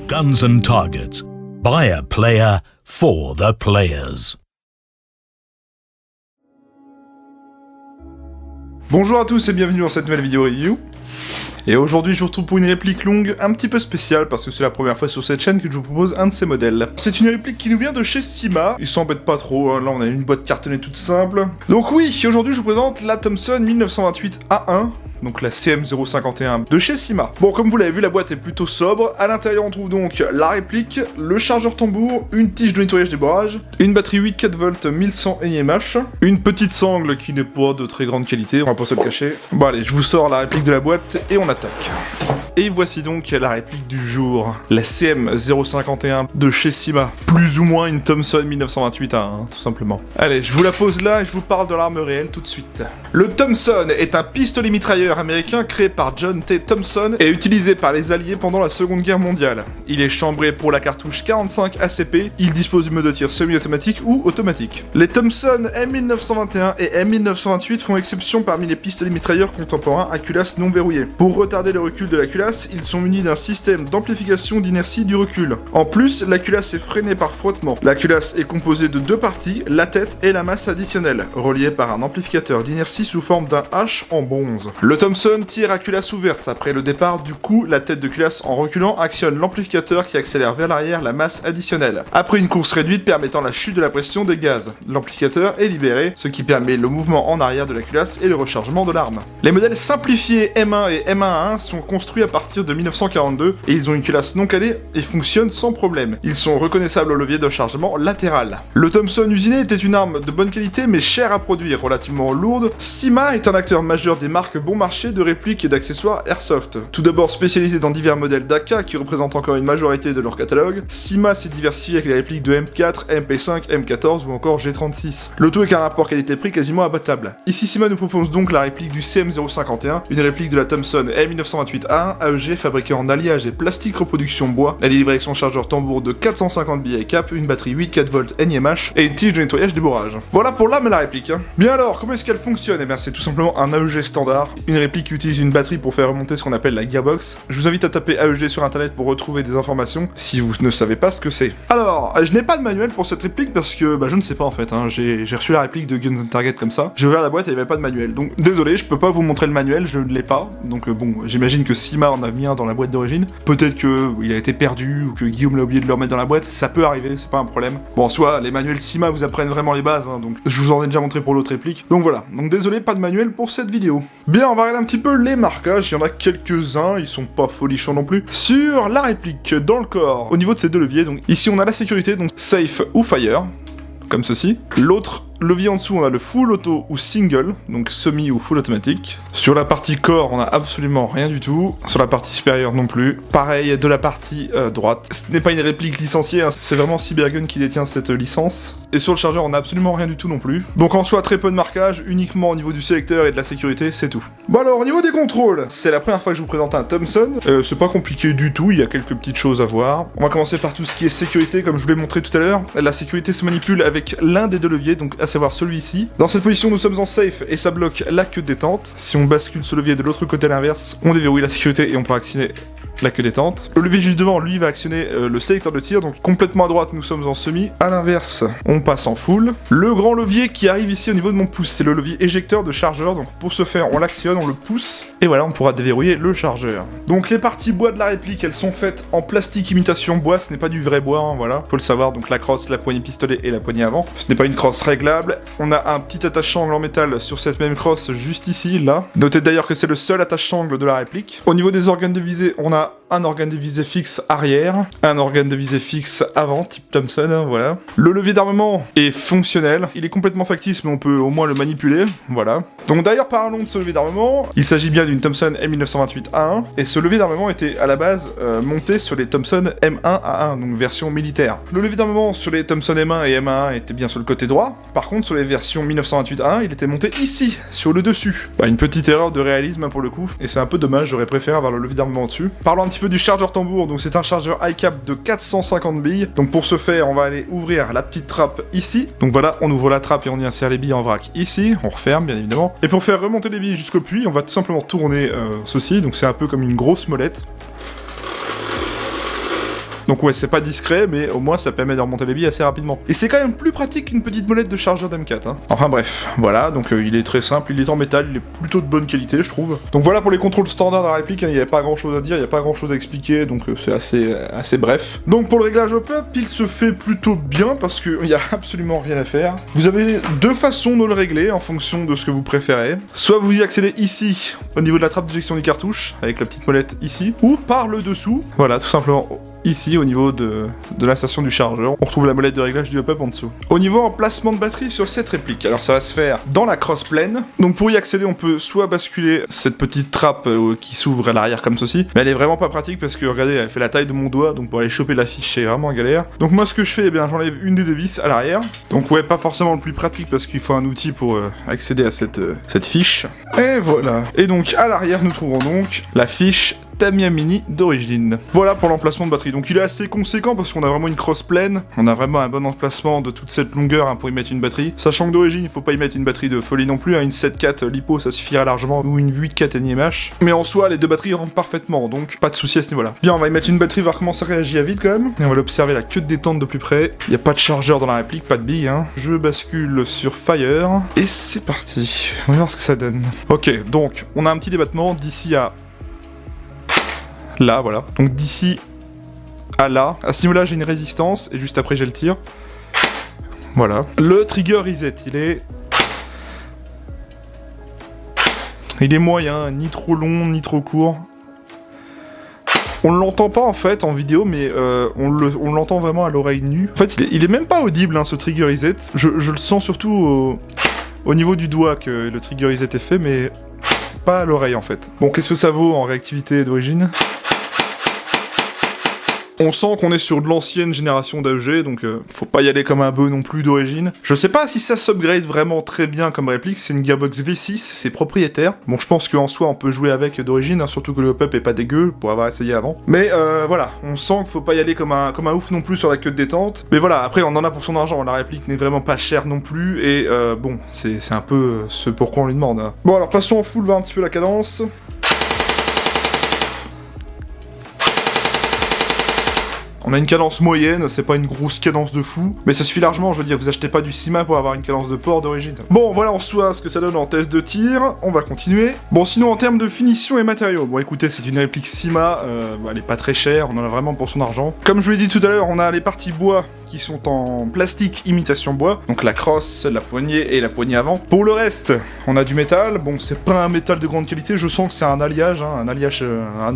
Guns and Targets. By a player for the players. Bonjour à tous et bienvenue dans cette nouvelle vidéo review. Et aujourd'hui je vous retrouve pour une réplique longue un petit peu spéciale parce que c'est la première fois sur cette chaîne que je vous propose un de ces modèles. C'est une réplique qui nous vient de chez Syma, ils s'embêtent pas trop, hein. Là on a une boîte cartonnée toute simple. Donc oui, aujourd'hui je vous présente la Thompson 1928 A1. Donc la CM051 de chez Syma. Bon, comme vous l'avez vu, la boîte est plutôt sobre. À l'intérieur, on trouve donc la réplique, le chargeur tambour, une tige de nettoyage des barrages, une batterie 8,4V 1100 mAh, une petite sangle qui n'est pas de très grande qualité, on va pas se le cacher. Bon allez, je vous sors la réplique de la boîte et on attaque. Et voici donc la réplique du jour, la CM051 de chez Syma. Plus ou moins une Thompson 1928 A1, tout simplement. Allez, je vous la pose là et je vous parle de l'arme réelle tout de suite. Le Thompson est un pistolet mitrailleur américain créé par John T. Thompson et utilisé par les Alliés pendant la Seconde Guerre mondiale. Il est chambré pour la cartouche 45 ACP, il dispose d'une mode de tir semi-automatique ou automatique. Les Thompson M1921 et M1928 font exception parmi les pistolets mitrailleurs contemporains à culasse non verrouillée. Pour retarder le recul de la culasse, ils sont munis d'un système d'amplification d'inertie du recul. En plus, la culasse est freinée par frottement. La culasse est composée de deux parties, la tête et la masse additionnelle, reliées par un amplificateur d'inertie sous forme d'un H en bronze. Le Thompson tire à culasse ouverte. Après le départ, du coup, la tête de culasse en reculant actionne l'amplificateur qui accélère vers l'arrière la masse additionnelle. Après une course réduite permettant la chute de la pression des gaz, l'amplificateur est libéré, ce qui permet le mouvement en arrière de la culasse et le rechargement de l'arme. Les modèles simplifiés M1 et M1A1 sont construits à partir de 1942 et ils ont une culasse non calée et fonctionnent sans problème. Ils sont reconnaissables au levier de chargement latéral. Le Thompson usiné était une arme de bonne qualité mais chère à produire, relativement lourde. Syma est un acteur majeur des marques bon marché de répliques et d'accessoires Airsoft. Tout d'abord spécialisé dans divers modèles d'AK qui représentent encore une majorité de leur catalogue, Syma s'est diversifié avec les répliques de M4, MP5, M14 ou encore G36. Le tout avec un rapport qualité-prix quasiment abattable. Ici Syma nous propose donc la réplique du CM051, une réplique de la Thompson M1928A1 AEG fabriquée en alliage et plastique reproduction bois. Elle est livrée avec son chargeur tambour de 450 billets cap, une batterie 8,4V NiMH et une tige de nettoyage des bourrages. Voilà pour l'arme et la réplique. Bien alors, comment est-ce qu'elle fonctionne? Eh bien c'est tout simplement un AEG standard, une réplique qui utilise une batterie pour faire remonter ce qu'on appelle la gearbox. Je vous invite à taper AEG sur internet pour retrouver des informations si vous ne savez pas ce que c'est. Alors, je n'ai pas de manuel pour cette réplique parce que je ne sais pas en fait, hein. J'ai reçu la réplique de Guns and Targets comme ça, j'ai ouvert la boîte et il n'y avait pas de manuel, donc désolé, je peux pas vous montrer le manuel, je ne l'ai pas, donc bon, j'imagine que Syma en a mis un dans la boîte d'origine, peut-être que il a été perdu ou que Guillaume l'a oublié de le remettre dans la boîte, ça peut arriver, c'est pas un problème. Bon, en soi, les manuels Syma vous apprennent vraiment les bases, hein, donc je vous en ai déjà montré pour l'autre réplique, donc voilà, donc désolé, pas de manuel pour cette vidéo. Bien, on va regarder un petit peu les marquages, il y en a quelques-uns, ils sont pas folichons non plus. Sur la réplique, dans le corps, au niveau de ces deux leviers, donc ici on a la sécurité, donc safe ou fire, comme ceci. L'autre levier en dessous, on a le full auto ou single, donc semi ou full automatique. Sur la partie corps, on a absolument rien du tout. Sur la partie supérieure non plus. Pareil de la partie droite. Ce n'est pas une réplique licenciée, hein, c'est vraiment Cybergun qui détient cette licence. Et sur le chargeur, on a absolument rien du tout non plus. Donc en soi, très peu de marquage, uniquement au niveau du sélecteur et de la sécurité, c'est tout. Bon alors, au niveau des contrôles, c'est la première fois que je vous présente un Thompson. C'est pas compliqué du tout, il y a quelques petites choses à voir. On va commencer par tout ce qui est sécurité, comme je vous l'ai montré tout à l'heure. La sécurité se manipule avec l'un des deux leviers, donc à savoir celui-ci. Dans cette position, nous sommes en safe et ça bloque la queue détente. Si on bascule ce levier de l'autre côté à l'inverse, on déverrouille la sécurité et on peut actionner la queue détente. Le levier juste devant, lui, va actionner le sélecteur de tir, donc complètement à droite, nous sommes en semi. À l'inverse, on passe en full. Le grand levier qui arrive ici au niveau de mon pouce, c'est le levier éjecteur de chargeur, donc pour ce faire, on l'actionne, on le pousse, et voilà, on pourra déverrouiller le chargeur. Donc les parties bois de la réplique, elles sont faites en plastique imitation bois, ce n'est pas du vrai bois, hein, voilà, faut le savoir, donc la crosse, la poignée pistolet et la poignée avant. Ce n'est pas une crosse réglable. On a un petit attache-sangle en métal sur cette même crosse, juste ici, là. Notez d'ailleurs que c'est le seul attache-sangle de la réplique. Au niveau des organes de visée, on a un organe de visée fixe arrière, un organe de visée fixe avant, type Thompson, hein, voilà. Le levier d'armement est fonctionnel, il est complètement factice, mais on peut au moins le manipuler, voilà. Donc d'ailleurs, parlons de ce levier d'armement. Il s'agit bien d'une Thompson M1928A1, et ce levier d'armement était à la base monté sur les Thompson M1A1, donc version militaire. Le levier d'armement sur les Thompson M1 et M1A1 était bien sur le côté droit, par contre sur les versions 1928A1, il était monté ici, sur le dessus. Une petite erreur de réalisme hein, pour le coup, et c'est un peu dommage, j'aurais préféré avoir le levier d'armement dessus. Parlons un petit peu du chargeur tambour, donc c'est un chargeur iCap de 450 billes, donc pour ce faire, on va aller ouvrir la petite trappe ici, donc voilà, on ouvre la trappe et on y insère les billes en vrac ici, on referme bien évidemment, et pour faire remonter les billes jusqu'au puits, on va tout simplement tourner ceci, donc c'est un peu comme une grosse molette. Donc ouais, c'est pas discret, mais au moins ça permet de remonter les billes assez rapidement. Et c'est quand même plus pratique qu'une petite molette de chargeur d'M4. Hein. Enfin bref, voilà, donc il est très simple, il est en métal, il est plutôt de bonne qualité, je trouve. Donc voilà pour les contrôles standards de la réplique, hein, il n'y avait pas grand chose à dire, il n'y a pas grand chose à expliquer, donc c'est assez bref. Donc pour le réglage hop-up, il se fait plutôt bien parce qu'il n'y a absolument rien à faire. Vous avez deux façons de le régler en fonction de ce que vous préférez. Soit vous y accédez ici, au niveau de la trappe d'éjection des cartouches, avec la petite molette ici, ou par le dessous, voilà, tout simplement ici, au niveau de la station du chargeur, on retrouve la molette de réglage du hop-up en dessous. Au niveau emplacement de batterie sur cette réplique, alors ça va se faire dans la crossplane. Donc pour y accéder, on peut soit basculer cette petite trappe qui s'ouvre à l'arrière comme ceci, mais elle est vraiment pas pratique parce que regardez, elle fait la taille de mon doigt, donc pour aller choper la fiche, c'est vraiment galère. Donc moi ce que je fais, eh bien j'enlève une des deux vis à l'arrière. Donc ouais, pas forcément le plus pratique parce qu'il faut un outil pour accéder à cette fiche. Et voilà. Et donc à l'arrière, nous trouverons donc la fiche Tamiya Mini d'origine. Voilà pour l'emplacement de batterie. Donc il est assez conséquent parce qu'on a vraiment une crossplane. On a vraiment un bon emplacement de toute cette longueur pour y mettre une batterie. Sachant que d'origine, il faut pas y mettre une batterie de folie non plus. Une 7.4 LiPo, ça suffira largement. Ou une 8.4 NiMH. Mais en soi, les deux batteries rentrent parfaitement. Donc pas de souci à ce niveau-là. Bien, on va y mettre une batterie, voir comment ça réagit à vide quand même. Et on va l'observer la queue de détente de plus près. Il n'y a pas de chargeur dans la réplique, pas de bille. Hein. Je bascule sur Fire. Et c'est parti. On va voir ce que ça donne. Ok, donc on a un petit débattement d'ici à là, voilà. Donc d'ici à là, à ce niveau-là, j'ai une résistance, et juste après, j'ai le tir. Voilà. Le trigger reset, il est moyen, ni trop long, ni trop court. On l'entend pas en fait en vidéo, mais on l'entend vraiment à l'oreille nue. En fait, il est même pas audible, hein, ce trigger reset. Je le sens surtout au niveau du doigt que le trigger reset est fait, mais pas à l'oreille en fait. Bon, qu'est-ce que ça vaut en réactivité d'origine ? On sent qu'on est sur de l'ancienne génération d'AEG, donc faut pas y aller comme un bœuf non plus d'origine. Je sais pas si ça s'upgrade vraiment très bien comme réplique, c'est une Gearbox V6, c'est propriétaire. Bon, je pense qu'en soi on peut jouer avec d'origine, hein, surtout que le hop-up est pas dégueu, pour avoir essayé avant. Mais voilà, on sent qu'il faut pas y aller comme un ouf non plus sur la queue de détente. Mais voilà, après on en a pour son argent, la réplique n'est vraiment pas chère non plus, et bon, c'est un peu ce pourquoi on lui demande. Hein. Bon alors passons en full, voir un petit peu la cadence. On a une cadence moyenne, c'est pas une grosse cadence de fou, mais ça suffit largement, je veux dire, vous achetez pas du Cyma pour avoir une cadence de port d'origine. Bon, voilà en soi ce que ça donne en test de tir, on va continuer. Bon, sinon en termes de finition et matériaux, bon écoutez, c'est une réplique Cyma, elle est pas très chère, on en a vraiment pour son argent. Comme je vous l'ai dit tout à l'heure, on a les parties bois qui sont en plastique imitation bois, donc la crosse, la poignée et la poignée avant. Pour le reste, on a du métal, bon c'est pas un métal de grande qualité, je sens que c'est un alliage, hein, un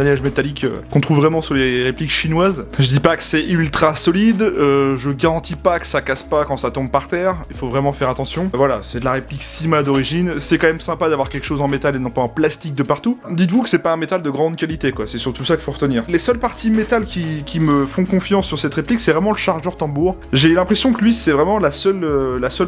alliage métallique qu'on trouve vraiment sur les répliques chinoises. Je dis pas que c'est ultra solide, je garantis pas que ça casse pas quand ça tombe par terre, il faut vraiment faire attention. Voilà, c'est de la réplique Cyma d'origine, c'est quand même sympa d'avoir quelque chose en métal et non pas en plastique de partout. Dites-vous que c'est pas un métal de grande qualité quoi, c'est surtout ça qu'il faut retenir. Les seules parties métal qui me font confiance sur cette réplique, c'est vraiment le chargeur tambour. J'ai l'impression que lui c'est vraiment la seule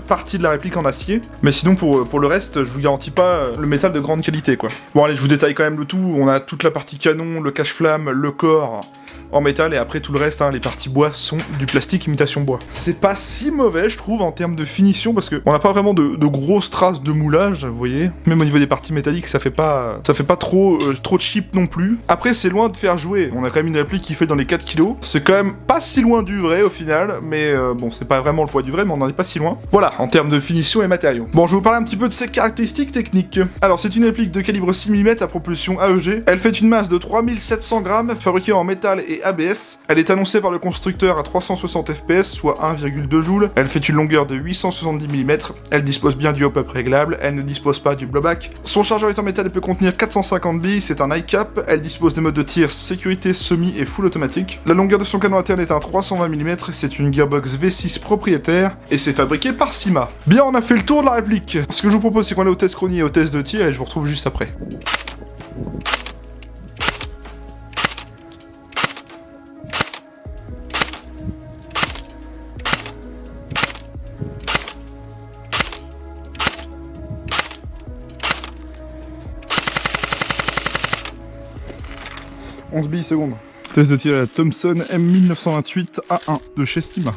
partie de la réplique en acier, mais sinon pour le reste je vous garantis pas le métal de grande qualité quoi. Bon allez, je vous détaille quand même le tout, on a toute la partie canon, le cache-flamme, le corps en métal, et après tout le reste, hein, les parties bois sont du plastique imitation bois. C'est pas si mauvais je trouve en termes de finition, parce que on n'a pas vraiment de grosses traces de moulage, vous voyez. Même au niveau des parties métalliques, ça fait pas trop cheap non plus. Après c'est loin de faire jouer, on a quand même une réplique qui fait dans les 4 kg. C'est quand même pas si loin du vrai au final, mais bon c'est pas vraiment le poids du vrai, mais on en est pas si loin. Voilà, en termes de finition et matériaux. Bon, je vais vous parler un petit peu de ses caractéristiques techniques. Alors c'est une réplique de calibre 6 mm à propulsion AEG. Elle fait une masse de 3700 grammes, fabriquée en métal et ABS. Elle est annoncée par le constructeur à 360 fps, soit 1,2 joules. Elle fait une longueur de 870 mm. Elle dispose bien du hop-up réglable. Elle ne dispose pas du blowback. Son chargeur est en métal et peut contenir 450 billes. C'est un iCap. Elle dispose des modes de tir sécurité, semi et full automatique. La longueur de son canon interne est un 320 mm. C'est une Gearbox V6 propriétaire et c'est fabriqué par Cyma. Bien, on a fait le tour de la réplique. Ce que je vous propose, c'est qu'on aille au test chronie et au test de tir et je vous retrouve juste après. « 11 billes secondes. Test de tir à la Thompson M1928A1 de chez Cyma.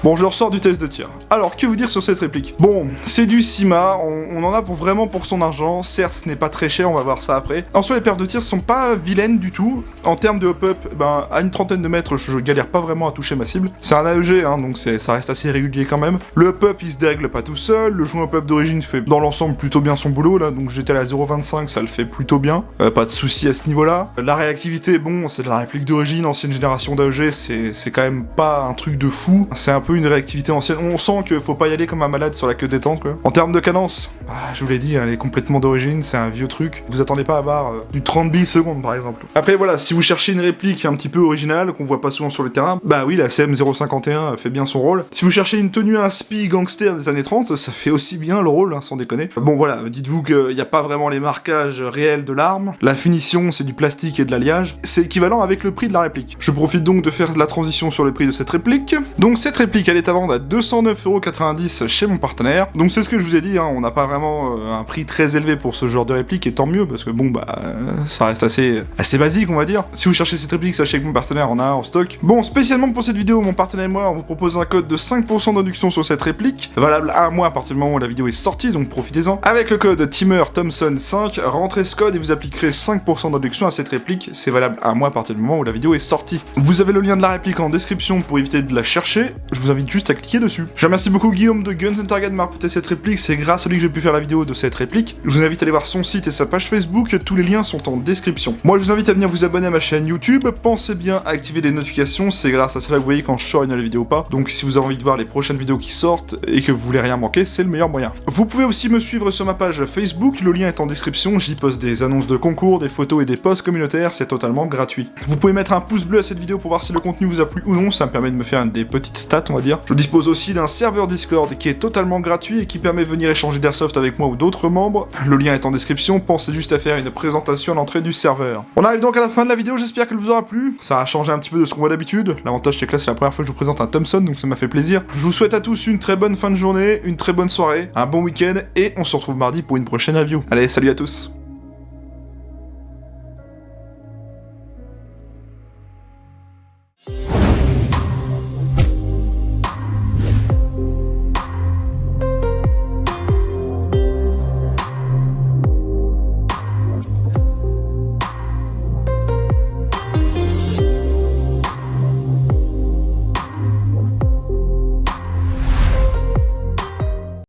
Bon, je ressors du test de tir. Alors, que vous dire sur cette réplique? Bon, c'est du CIMA, on en a vraiment pour son argent. Certes, ce n'est pas très cher, on va voir ça après. En soi, les perfs de tir sont pas vilaines du tout. En termes de hop-up, ben, à une trentaine de mètres, je galère pas vraiment à toucher ma cible. C'est un AEG, hein, donc ça reste assez régulier quand même. Le hop-up, il se dérègle pas tout seul. Le joint hop-up d'origine fait dans l'ensemble plutôt bien son boulot, là. Donc j'étais à la 0.25, ça le fait plutôt bien. Pas de soucis à ce niveau-là. La réactivité, bon, c'est de la réplique d'origine, ancienne génération d'AEG, c'est quand même pas un truc de fou. C'est un peu une réactivité ancienne. On sent qu'il faut pas y aller comme un malade sur la queue détente, quoi. En termes de cadence, je vous l'ai dit, elle est complètement d'origine, c'est un vieux truc. Vous attendez pas à avoir du 30 billes secondes, par exemple. Après, voilà, si vous cherchez une réplique un petit peu originale, qu'on voit pas souvent sur le terrain, bah oui, la CM051 fait bien son rôle. Si vous cherchez une tenue inspi gangster des années 30, ça fait aussi bien le rôle, hein, sans déconner. Bon, voilà, dites-vous qu'il n'y a pas vraiment les marquages réels de l'arme. La finition, c'est du plastique et de l'alliage. C'est équivalent avec le prix de la réplique. Je profite donc de faire la transition sur le prix de cette réplique. Donc, cette réplique, elle est à vendre à 209,90€ chez mon partenaire. Donc, c'est ce que je vous ai dit, hein, on n'a pas vraiment un prix très élevé pour ce genre de réplique, et tant mieux, parce que bon, ça reste assez basique, on va dire. Si vous cherchez cette réplique, sachez que mon partenaire en a un en stock. Bon, spécialement pour cette vidéo, mon partenaire et moi, on vous propose un code de 5% de réduction sur cette réplique, valable à un mois à partir du moment où la vidéo est sortie, donc profitez-en. Avec le code TIMERTHOMPSON5, rentrez ce code et vous appliquerez 5% de réduction à cette réplique, c'est valable à un mois à partir du moment où la vidéo est sortie. Vous avez le lien de la réplique en description pour éviter de la chercher, je vous invite juste à cliquer dessus. Je remercie beaucoup Guillaume de Guns & Target de m'avoir prêté cette réplique, c'est grâce à lui que j'ai pu faire la vidéo de cette réplique. Je vous invite à aller voir son site et sa page Facebook, tous les liens sont en description. Moi je vous invite à venir vous abonner à ma chaîne YouTube, pensez bien à activer les notifications, c'est grâce à cela que vous voyez quand je sors une nouvelle vidéo ou pas, donc si vous avez envie de voir les prochaines vidéos qui sortent et que vous voulez rien manquer, c'est le meilleur moyen. Vous pouvez aussi me suivre sur ma page Facebook, le lien est en description, j'y poste des annonces de concours, des photos et des posts communautaires, c'est totalement gratuit. Vous pouvez mettre un pouce bleu à cette vidéo pour voir si le contenu vous a plu ou non, ça me permet de me faire des petites stats on va dire. Je dispose aussi d'un serveur Discord qui est totalement gratuit et qui permet de venir échanger d'airsoft avec moi ou d'autres membres, le lien est en description, pensez juste à faire une présentation à l'entrée du serveur. On arrive donc à la fin de la vidéo, j'espère qu'elle vous aura plu, ça a changé un petit peu de ce qu'on voit d'habitude, l'avantage c'est que là c'est la première fois que je vous présente un Thompson donc ça m'a fait plaisir. Je vous souhaite à tous une très bonne fin de journée, une très bonne soirée, un bon week-end et on se retrouve mardi pour une prochaine review. Allez, salut à tous.